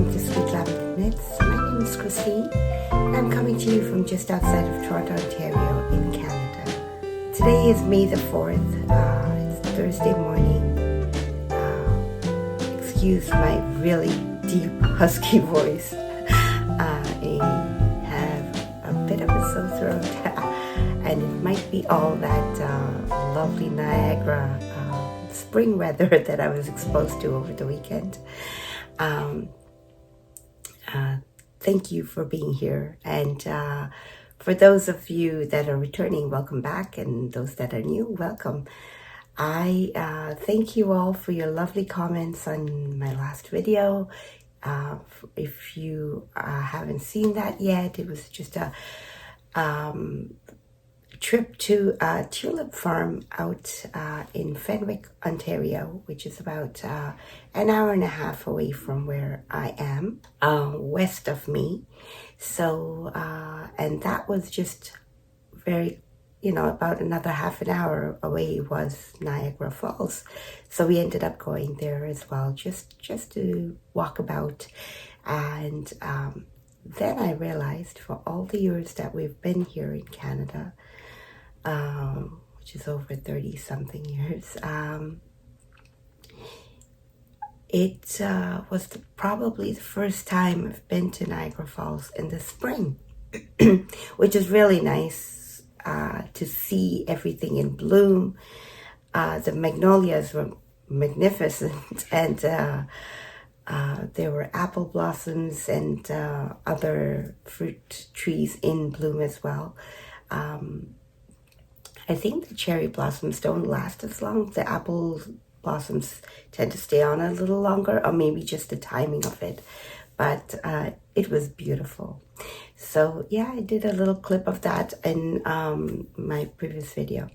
welcome to Sweet Lavender Knits. My name is Christine and I'm coming to you from just outside of Toronto, Ontario in Canada. Today is May the 4th, it's Thursday morning. Excuse my really deep husky voice. I have a bit of a sore throat and it might be all that lovely Niagara spring weather that I was exposed to over the weekend. Thank you for being here, and for those of you that are returning, welcome back, and those that are new, welcome. I thank you all for your lovely comments on my last video. If you haven't seen that yet, it was just a trip to a tulip farm out in Fenwick, Ontario, which is about an hour and a half away from where I am, west of me. So, and that was just very, about another half an hour away was Niagara Falls. So we ended up going there as well, just to walk about. And then I realized for all the years that we've been here in Canada, which is over 30 something years, it was probably the first time I've been to Niagara Falls in the spring, which is really nice to see everything in bloom. The magnolias were magnificent, and there were apple blossoms and other fruit trees in bloom as well. I think the cherry blossoms don't last as long. The apple blossoms tend to stay on a little longer, or maybe just the timing of it. But it was beautiful. So yeah, I did a little clip of that in my previous video.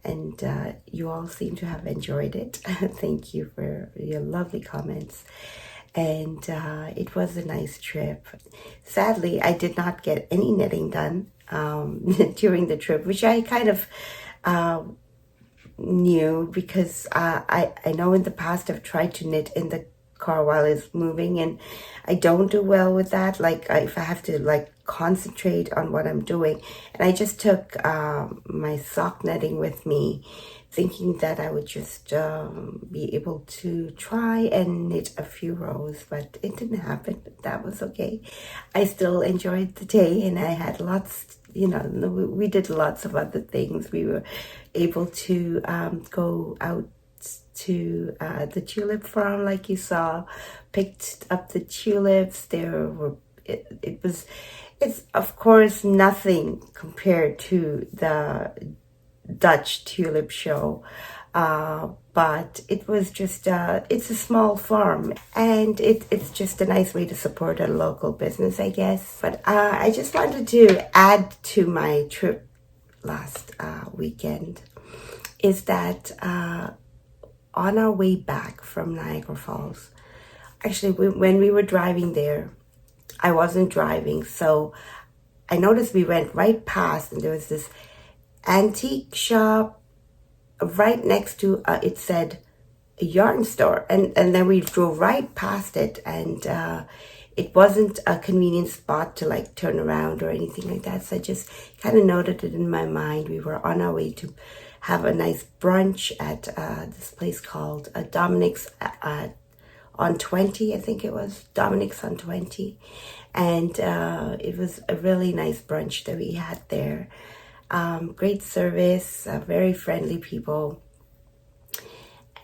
And you all seem to have enjoyed it. Thank you for your lovely comments. And it was a nice trip. Sadly, I did not get any knitting done during the trip, which I kind of knew, because I know in the past I've tried to knit in the car while it's moving, and I don't do well with that. Like if I have to concentrate on what I'm doing, and I just took my sock netting with me, thinking that I would just be able to try and knit a few rows, but it didn't happen. But that was okay. I still enjoyed the day, and I had lots, we did lots of other things. We were able to go out to the tulip farm, like you saw, picked up the tulips. It's of course nothing compared to the Dutch tulip show, but it was just it's a small farm, and it's just a nice way to support a local business, I guess. But I just wanted to add to my trip last weekend is that on our way back from Niagara Falls, actually when we were driving there, I wasn't driving, so I noticed we went right past, and there was this antique shop right next to it said a yarn store, and then we drove right past it, and it wasn't a convenient spot to turn around or anything like that. So I just kind of noted it in my mind. We were on our way to have a nice brunch at this place called Dominic's on 20, I think it was Dominic's on 20, and it was a really nice brunch that we had there. Great service, very friendly people,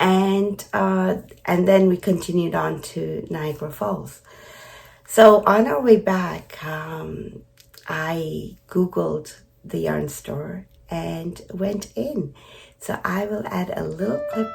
and then we continued on to Niagara Falls. So on our way back, I Googled the yarn store and went in. So I will add a little clip.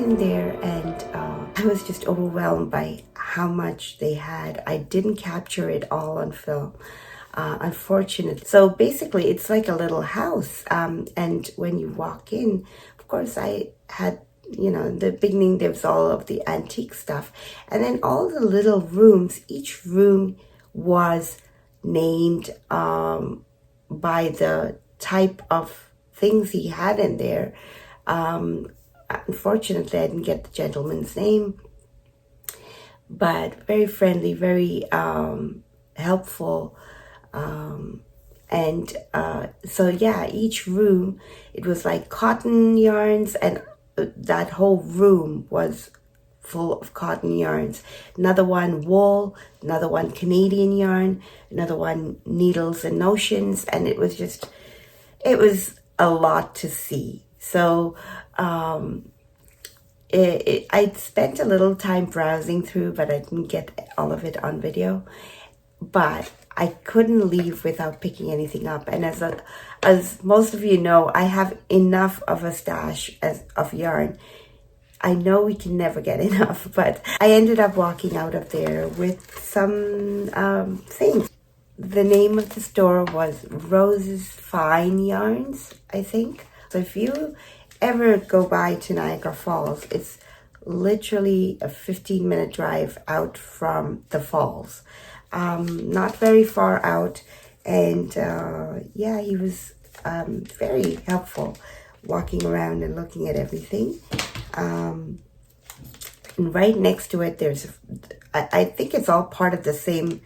in there, and I was just overwhelmed by how much they had. I didn't capture it all on film, unfortunately. So basically, it's like a little house. And when you walk in, of course, I had, in the beginning, there was all of the antique stuff. And then all the little rooms, each room was named by the type of things he had in there. Unfortunately, I didn't get the gentleman's name, but very friendly, very helpful. So yeah, each room, it was like cotton yarns, and that whole room was full of cotton yarns. Another one wool, another one Canadian yarn, another one needles and notions, and it was a lot to see. So I spent a little time browsing through, but I didn't get all of it on video. But I couldn't leave without picking anything up. And as most of you know, I have enough of a stash of yarn. I know we can never get enough, but I ended up walking out of there with some things. The name of the store was Rose's Fine Yarns, I think. So if you ever go by to Niagara Falls, it's literally a 15-minute drive out from the falls. Not very far out, and yeah, he was very helpful walking around and looking at everything. And right next to it, I think it's all part of the same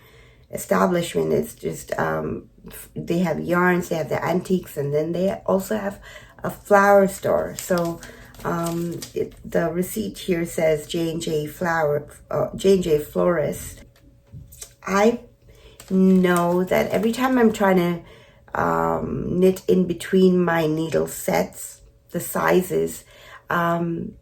establishment. It's just they have yarns, they have the antiques, and then they also have a flower store. So the receipt here says J&J J&J Florist. I know that every time I'm trying to knit in between my needle sets, the sizes, I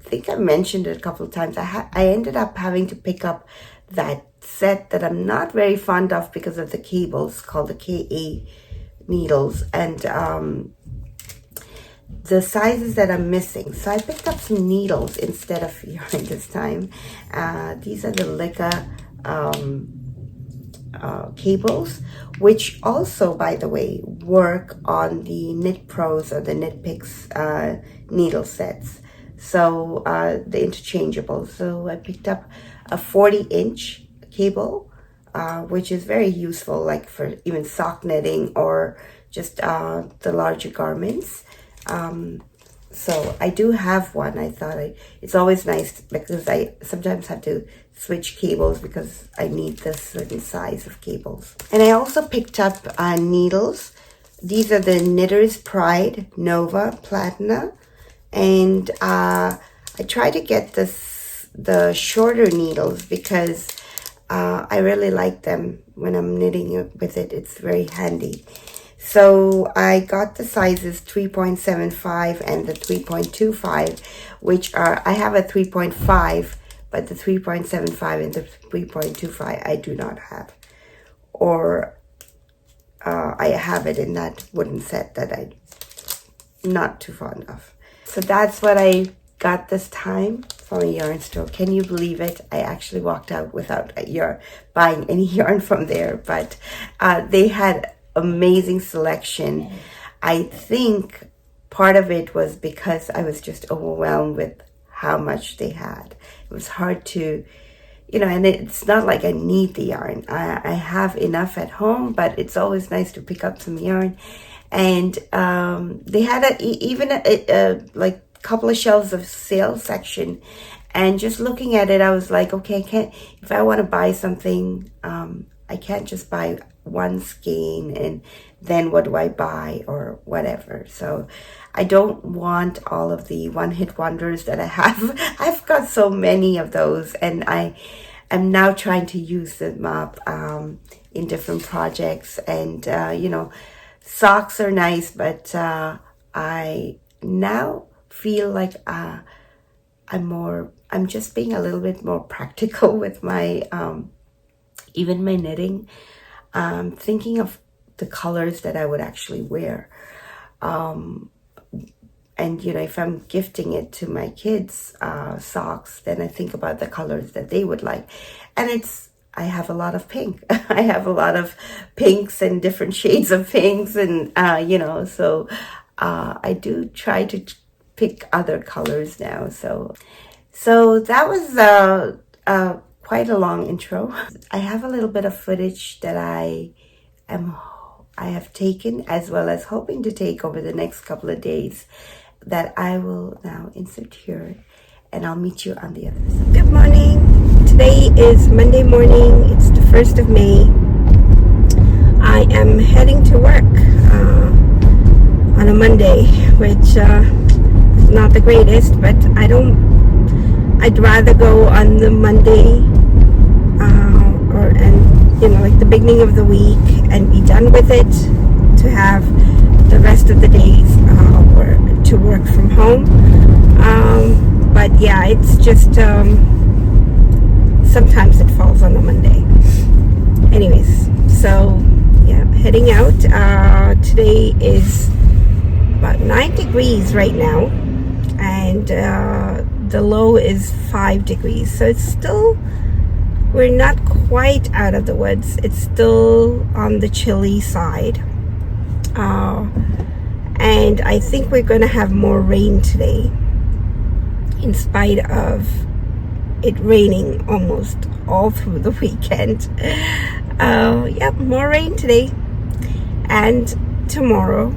think I mentioned it a couple of times. I ended up having to pick up that set that I'm not very fond of because of the cables, called the KA needles, and the sizes that I'm missing. So I picked up some needles instead of yarn this time. These are the Leica cables, which also, by the way, work on the Knit Pros or the Knit Picks needle sets. So the interchangeable. So I picked up a 40-inch cable, which is very useful, like for even sock knitting or just the larger garments. So I do have one. I thought it's always nice because I sometimes have to switch cables because I need this certain size of cables. And I also picked up needles. These are the Knitter's Pride Nova Platina, and I try to get the shorter needles because I really like them when I'm knitting with it. It's very handy. So I got the sizes 3.75 and the 3.25, which are, I have a 3.5, but the 3.75 and the 3.25 I do not have. Or I have it in that wooden set that I'm not too fond of. So that's what I got this time from a yarn store. Can you believe it? I actually walked out without buying any yarn from there, but they had amazing selection. I think part of it was because I was just overwhelmed with how much they had. It was hard to, and it's not like I need the yarn. I have enough at home, but it's always nice to pick up some yarn. And they had like a couple of shelves of sale section, and just looking at it, I was like, okay, if I want to buy something, I can't just buy one skein and then what do I buy or whatever. So I don't want all of the one-hit wonders that I have. I've got so many of those, and I am now trying to use them up in different projects. And socks are nice, but I now feel like I'm just being a little bit more practical with my even my knitting. Thinking of the colors that I would actually wear. And And, you know, if I'm gifting it to my kids, socks, then I think about the colors that they would like. And I have a lot of pink. I have a lot of pinks and different shades of pinks. And, you know, so I do try to pick other colors now. So that was quite a long intro. I have a little bit of footage that I have taken, as well as hoping to take over the next couple of days, that I will now insert here, and I'll meet you on the other side. Good morning. Today is Monday morning. It's the 1st of May. I am heading to work on a Monday, which is not the greatest, but I'd rather go on the Monday and, you know, like the beginning of the week, and be done with it, to have the rest of the days to work from home. But yeah, it's just sometimes it falls on a Monday. Anyways, so yeah, heading out. Today is about 9 degrees right now, and the low is 5 degrees, so it's still, we're not quite out of the woods. It's still on the chilly side. And I think we're going to have more rain today, in spite of it raining almost all through the weekend. Yep, more rain today and tomorrow,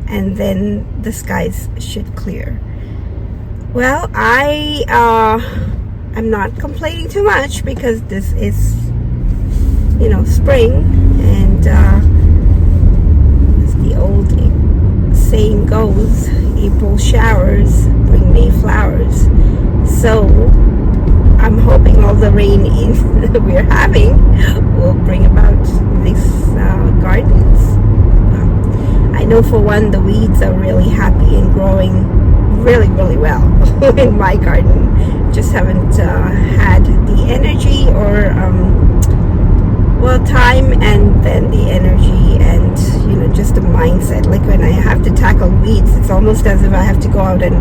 and then the skies should clear. Well, I'm not complaining too much, because this is, you know, spring, and as the old saying goes, April showers bring May flowers. So I'm hoping all the rain that we're having will bring about these gardens. I know for one, the weeds are really happy and growing really, really well in my garden. Just haven't had the energy or time, and then the energy, and, you know, just the mindset. Like when I have to tackle weeds, it's almost as if I have to go out and,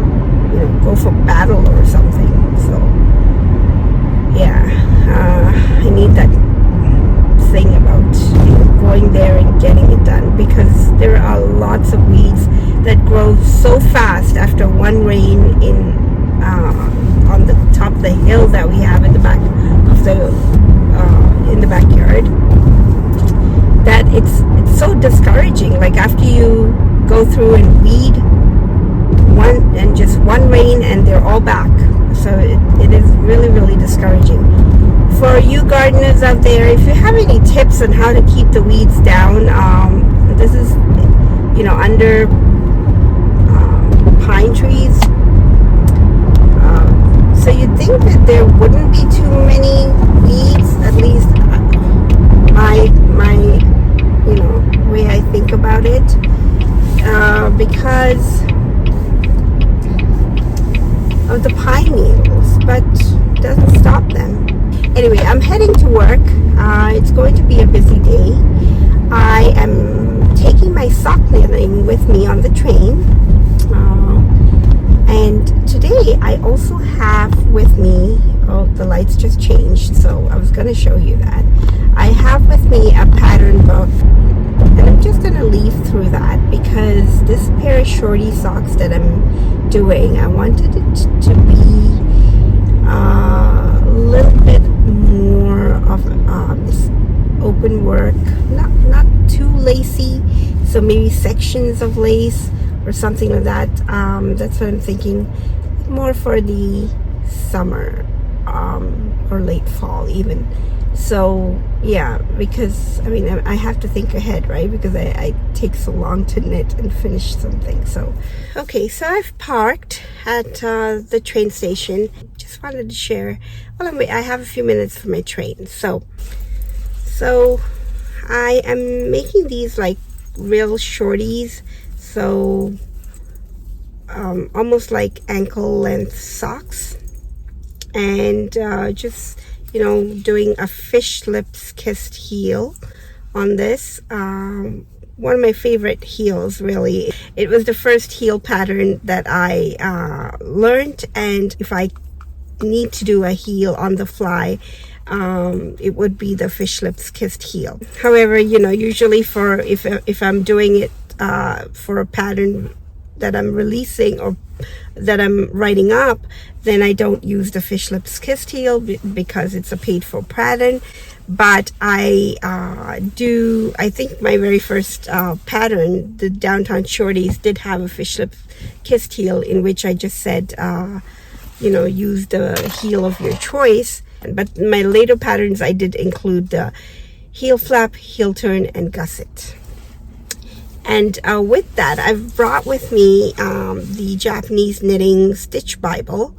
you know, go for battle or something. So yeah, I need that thing about, you know, going there and getting it done, because there are lots of weeds that grow so fast after one rain on the top of the hill that we have in the back of in the backyard, that it's so discouraging. Like after you go through and weed just one rain, and they're all back. So it is really, really discouraging. For you gardeners out there, if you have any tips on how to keep the weeds down, this is, you know, under pine trees. So you'd think that there wouldn't be too many weeds, at least my you know, way I think about it, because of the pine needles, but it doesn't stop them. Anyway, I'm heading to work. It's going to be a busy day. I am taking my sock knitting with me on the train. And today I also have with me, oh, the lights just changed, so I was going to show you that. I have with me a pattern book, and I'm just going to leaf through that, because this pair of shorty socks that I'm doing, I wanted it to be a little bit more of open work, not too lacy, so maybe sections of lace or something like that. That's what I'm thinking, more for the summer or late fall even. So yeah, because I mean, I have to think ahead, right? Because I take so long to knit and finish something. So okay, so I've parked at the train station. Just wanted to share, well, I have a few minutes for my train. So I am making these like real shorties, so almost like ankle length socks, and just, you know, doing a fish lips kissed heel on this, one of my favorite heels, really. It was the first heel pattern that I learned, and if I need to do a heel on the fly, it would be the fish lips kissed heel. However, usually for if I'm doing it for a pattern that I'm releasing or that I'm writing up, then I don't use the fish lips kissed heel because it's a paid for pattern. But I think my very first pattern, the Downtown Shorties, did have a fish lips kissed heel, in which I just said use the heel of your choice. But my later patterns, I did include the heel flap, heel turn, and gusset. And with that, I've brought with me the Japanese Knitting Stitch Bible.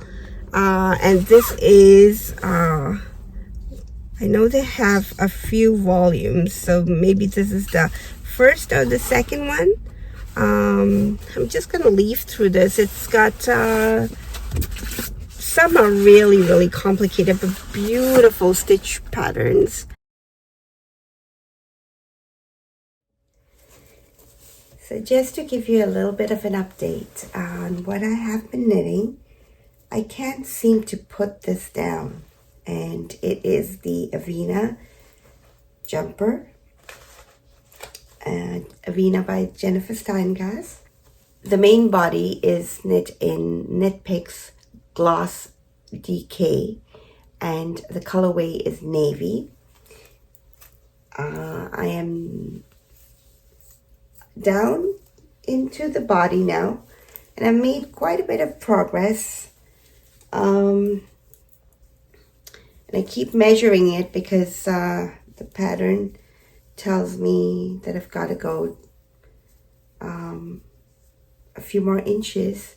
And this is, I know they have a few volumes, so maybe this is the first or the second one. I'm just going to leaf through this. It's got, some are really, really complicated, but beautiful stitch patterns. So just to give you a little bit of an update on what I have been knitting, I can't seem to put this down. And it is the Avena jumper, Avena by Jennifer Steinglass. The main body is knit in Knit Picks Gloss DK, and the colorway is navy. I am down into the body now, and I've made quite a bit of progress. And I keep measuring it because the pattern tells me that I've got to go a few more inches.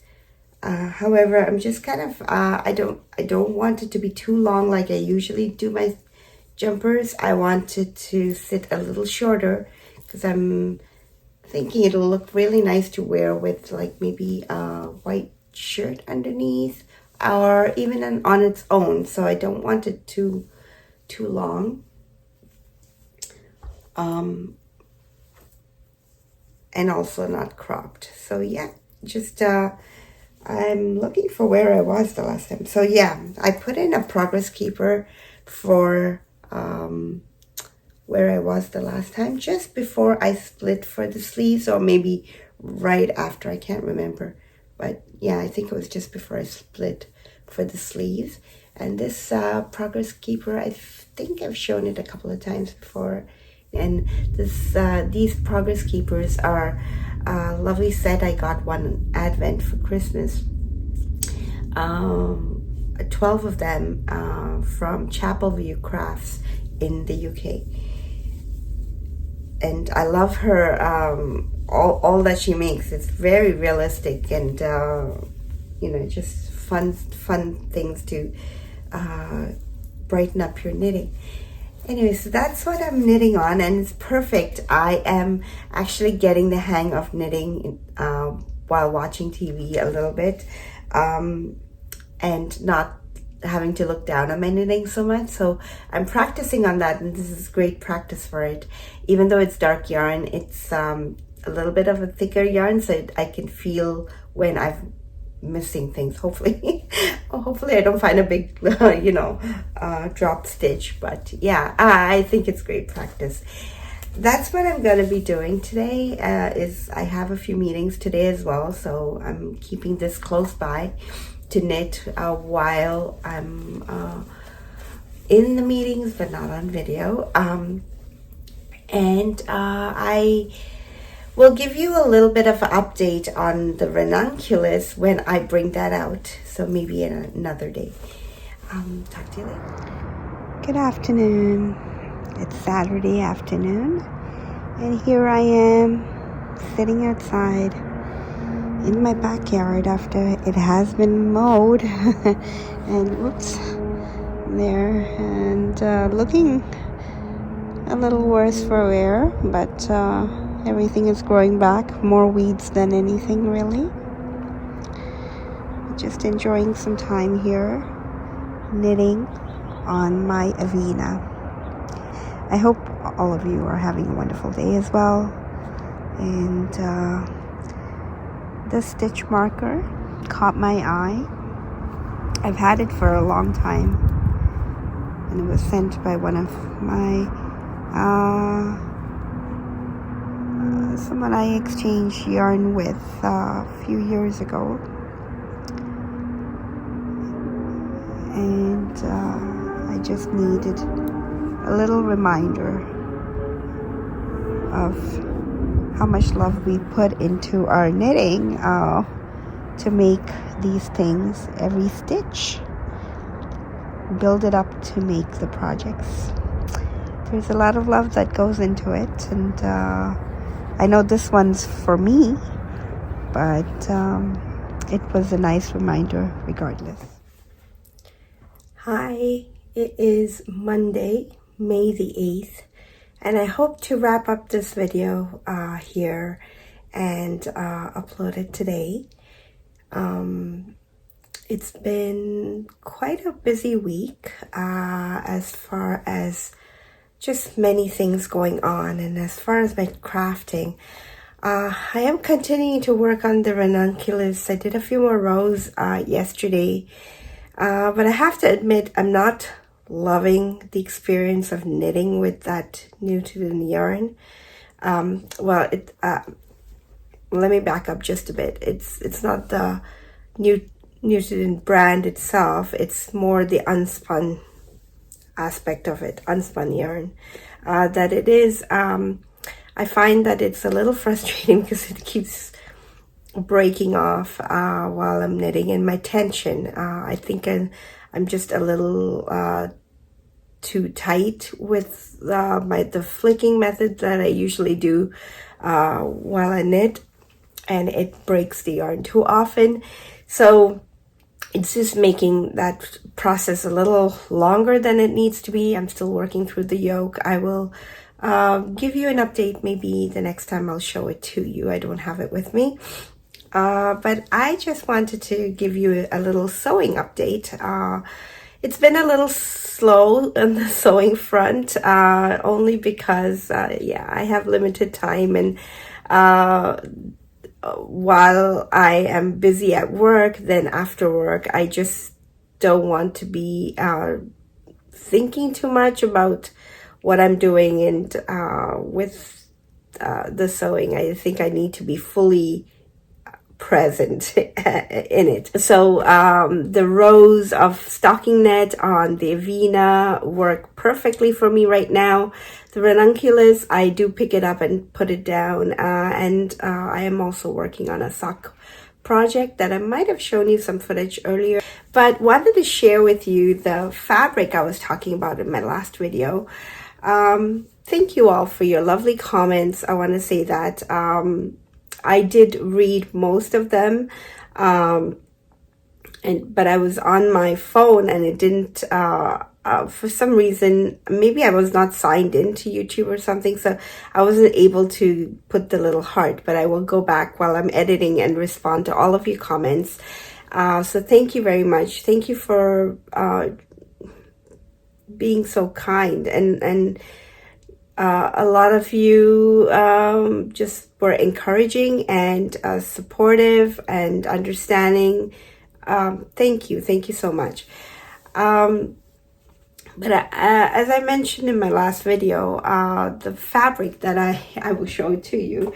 However, I'm just kind of I don't want it to be too long like I usually do my jumpers. I want it to sit a little shorter because I'm thinking it'll look really nice to wear with like maybe a white shirt underneath, or even on its own. So I don't want it too long. And also not cropped. So yeah, just I'm looking for where I was the last time. So yeah, I put in a progress keeper for where I was the last time, just before I split for the sleeves, or maybe right after, I can't remember. But yeah, I think it was just before I split for the sleeves. And this progress keeper, I think I've shown it a couple of times before. And these progress keepers are a lovely set. I got one Advent for Christmas. 12 of them from Chapel View Crafts in the UK. And I love her, all that she makes. It's very realistic and, just fun things to brighten up your knitting. Anyway, so that's what I'm knitting on, and it's perfect. I am actually getting the hang of knitting while watching TV a little bit, and not having to look down on my knitting so much. So I'm practicing on that, and this is great practice for it. Even though it's dark yarn, it's a little bit of a thicker yarn, so I can feel when I'm missing things. Hopefully hopefully I don't find a big drop stitch. But yeah, I think it's great practice. That's what I'm going to be doing today. Is I have a few meetings today as well, so I'm keeping this close by to knit while I'm in the meetings, but not on video. And I will give you a little bit of an update on the ranunculus when I bring that out. So maybe in another day. Talk to you later. Good afternoon. It's Saturday afternoon, and here I am sitting outside in my backyard after it has been mowed and whoops there, and looking a little worse for wear, but everything is growing back, more weeds than anything really. Just enjoying some time here knitting on my Avena. I hope all of you are having a wonderful day as well. And the stitch marker caught my eye. I've had it for a long time, and it was sent by one of my someone I exchanged yarn with a few years ago, and I just needed a little reminder of how much love we put into our knitting to make these things. Every stitch, build it up to make the projects. There's a lot of love that goes into it, and I know this one's for me, but it was a nice reminder regardless. Hi, it is Monday, May the 8th, and I hope to wrap up this video here and upload it today. It's been quite a busy week as far as just many things going on, and as far as my crafting, I am continuing to work on the ranunculus. I did a few more rows yesterday, but I have to admit I'm not loving the experience of knitting with that new to the yarn. Let me back up just a bit. It's not the Newton brand itself, it's more the unspun aspect of it, unspun yarn, that it is. I find that it's a little frustrating because it keeps breaking off while I'm knitting, and my tension, I think I'm just a little too tight with the flicking method that I usually do while I knit, and it breaks the yarn too often. So it's just making that process a little longer than it needs to be. I'm still working through the yoke. I will give you an update maybe the next time I'll show it to you. I don't have it with me. But I just wanted to give you a little sewing update. It's been a little slow on the sewing front, only because, I have limited time, and while I am busy at work, then after work, I just don't want to be thinking too much about what I'm doing, and with the sewing, I think I need to be fully present in it. So the rows of stocking net on the Avena work perfectly for me right now. The ranunculus, I do pick it up and put it down, and I am also working on a sock project that I might have shown you some footage earlier, but wanted to share with you the fabric I was talking about in my last video. Thank you all for your lovely comments. I want to say that I did read most of them, but I was on my phone and it didn't, for some reason, maybe I was not signed into YouTube or something, so I wasn't able to put the little heart, but I will go back while I'm editing and respond to all of your comments. So thank you very much. Thank you for being so kind, and a lot of you just were encouraging and supportive and understanding. Thank you so much. But as I mentioned in my last video, the fabric that I will show it to you,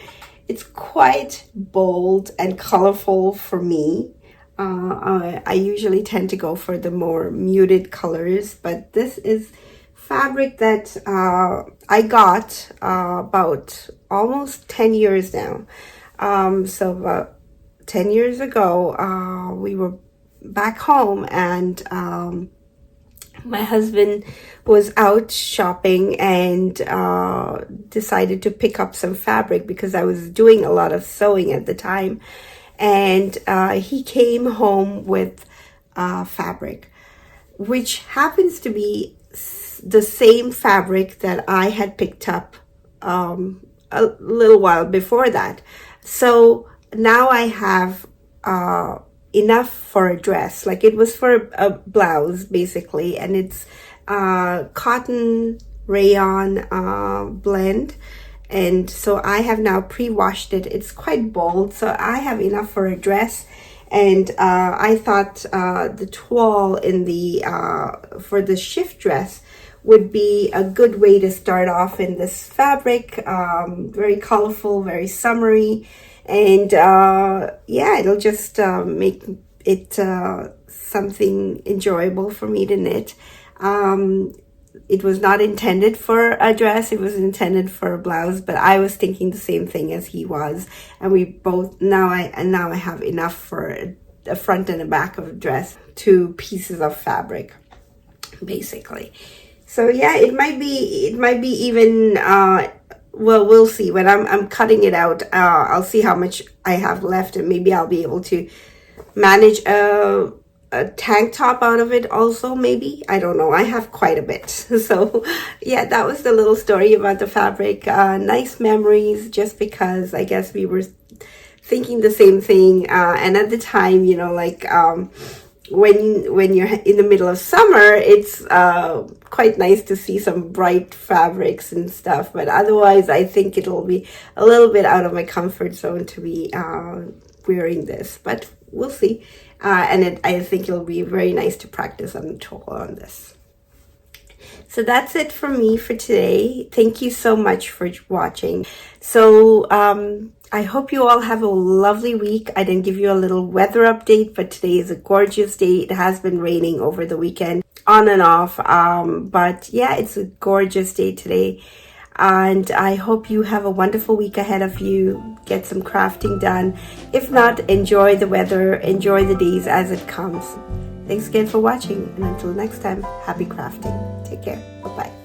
it's quite bold and colorful for me. I usually tend to go for the more muted colors, but this is fabric that I got about almost 10 years now. So about 10 years ago, we were back home, and my husband was out shopping and decided to pick up some fabric because I was doing a lot of sewing at the time. And he came home with fabric, which happens to be the same fabric that I had picked up a little while before that. So now I have enough for a dress. Like, it was for a blouse basically, and it's cotton rayon blend, and so I have now pre-washed it. It's quite bold, so I have enough for a dress. And I thought the toile in the for the shift dress would be a good way to start off in this fabric. Very colorful, very summery, and yeah, it'll just make it something enjoyable for me to knit. It was not intended for a dress, it was intended for a blouse, but I was thinking the same thing as he was, and we both now I have enough for a front and a back of a dress, 2 pieces of fabric basically. So yeah, it might be even well, we'll see. When I'm cutting it out, I'll see how much I have left, and maybe I'll be able to manage a tank top out of it also, maybe. I don't know. I have quite a bit. So yeah, that was the little story about the fabric. Nice memories, just because I guess we were thinking the same thing. And at the time, you know, like when you're in the middle of summer, it's quite nice to see some bright fabrics and stuff. But otherwise, I think it'll be a little bit out of my comfort zone to be wearing this. But we'll see. And I think it'll be very nice to practice on the toile on this. So that's it from me for today. Thank you so much for watching. So I hope you all have a lovely week. I didn't give you a little weather update, but today is a gorgeous day. It has been raining over the weekend, on and off. But yeah, it's a gorgeous day today. And I hope you have a wonderful week ahead of you. Get some crafting done. If not, enjoy the weather, enjoy the days as it comes. Thanks again for watching, and until next time, happy crafting. Take care. Bye-bye.